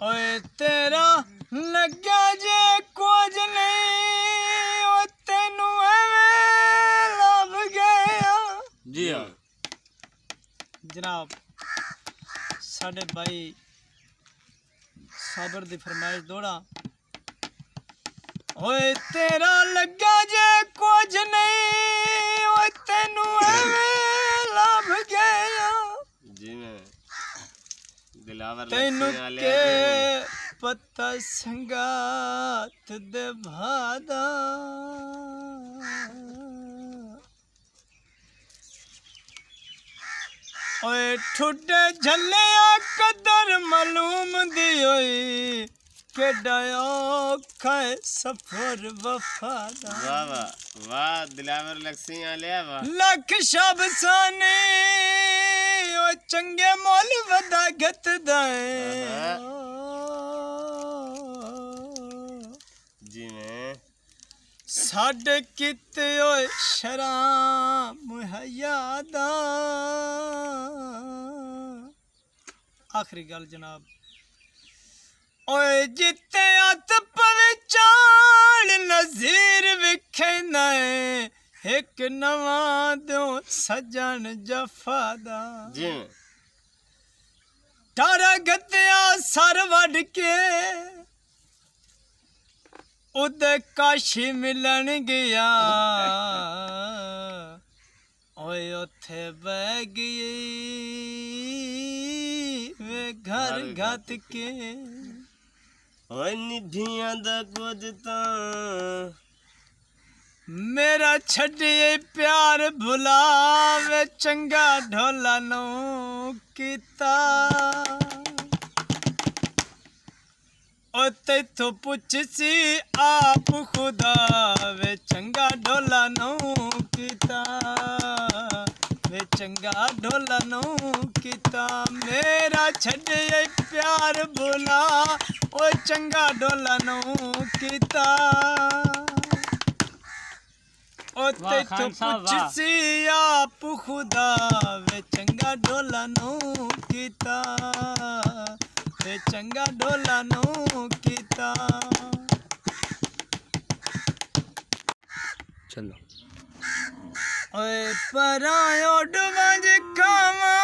ओए तेरा लग्या जे कुछ नहीं ओ तेनू एवें लभ गया। जी हाँ जनाब साडे भाई साबर दी फरमाइश दोड़ा। ओए तेरा लग्या जे कुछ नहीं ओ तेनू एवें लभ गया। जी मैं दिलावर तैनू लस्सी वाले के पता संगात दे भादा। ओए ठुडे झल्लिया कदर मालूम दी होई केड़ा औखा है सफर वफादा। वाह वाह वाह दिलावर लस्सी वाले वाह लख शाबसाने ओ चंगे मोल वदा गत दाए। जी मैं साडे किते ओए शराम मुहैया दा। आखिरी गल जनाब ओए जिते अत पवे चाल नज़ीर विखेंदा है एक नवा दो सजन जफादा। जी मैं तारा गत्या सर वड के उदे काशी मिलन गया। ओए उथे बह गई वे घर घत के। ओए निधियां दा कुछ तां मेरा छड़िए प्यार भुलावे चंगा ढोला नो कीता। ओ तैथों पुछ सी आप खुदा वे चंगा ढोला नो कीता। वे चंगा ढोला नो कीता मेरा छड़िए प्यार भुला ओ चंगा ढोला नो कीता। ओ तैथों पुछ सी आप खुदा वे चंगा ढोला नो कीता। वे चंगा ढोला नो कीता। चलो ओए परायो डुबज खावा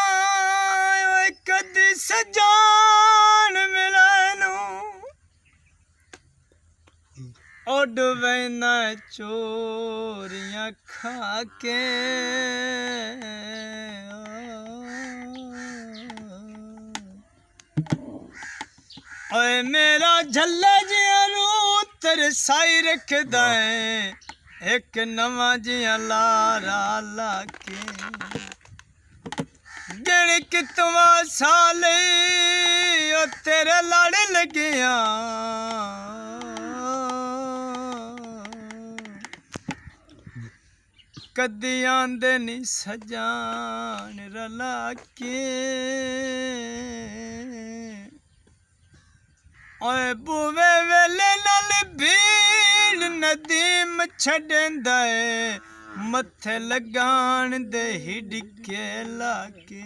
ओए कदी सजान मिलनू। ओ डुबैना चोरियां खा के। ओए मेरा झल्ला जिया नू तरसाई रखदा है एक नवा जिया लारा लाके। गिणक तुमा साले ओ तेरे लड़ लगिया। कदी आंदे नी सजान रला के। ओए बुवे वेले नाल भीड़ नदीम छड़ेंदा है मथे लगान दे हिडके लाके।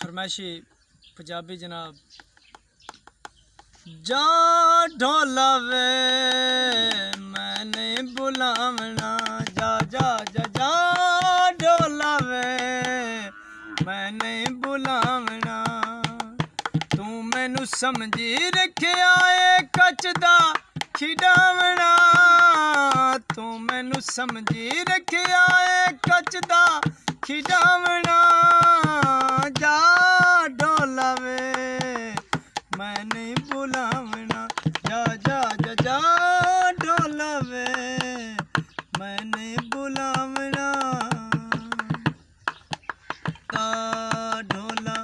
फरमाइशी पंजाबी जनाब जा ढोला वे मैंने बुलावना। जा जा जा जा ढोला वे मैंने बुलावना। तू मैनू समझी रखिया है कच दा खिडावना। तू मैनू समझी रखिया है कच दा खिडावना। जा ढोला वे मैंने बुलावना। जा जा जा जा ढोला वे मैंने बुलावना। ढोला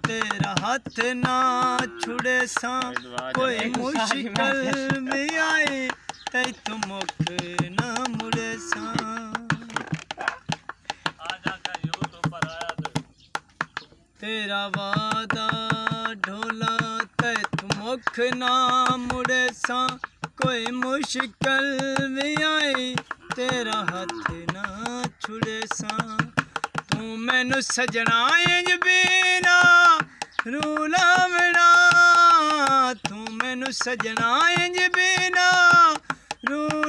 तेरा हाथ ना छुड़े सा कोई मुश्किल में आए तै तू मुख ना मुड़े सा। तेरा वादा ढोला तै तू ਮੁਖ ਨਾ ਮੁੜੇ ਸਾਂ ਕੋਈ ਮੁਸ਼ਕਲ ਵੀ ਆਈ ਤੇਰਾ ਹੱਥ ਨਾ ਛੁੜੇ ਸਾਂ ਤੂੰ ਮੈਨੂੰ ਸਜਣਾ ਇੰਜ ਬਿਨਾ ਰੂ ਲਾਵਣਾ ਤੂੰ ਮੈਨੂੰ ਸਜਣਾ ਇੰਜ ਬਿਨਾ ਰੂ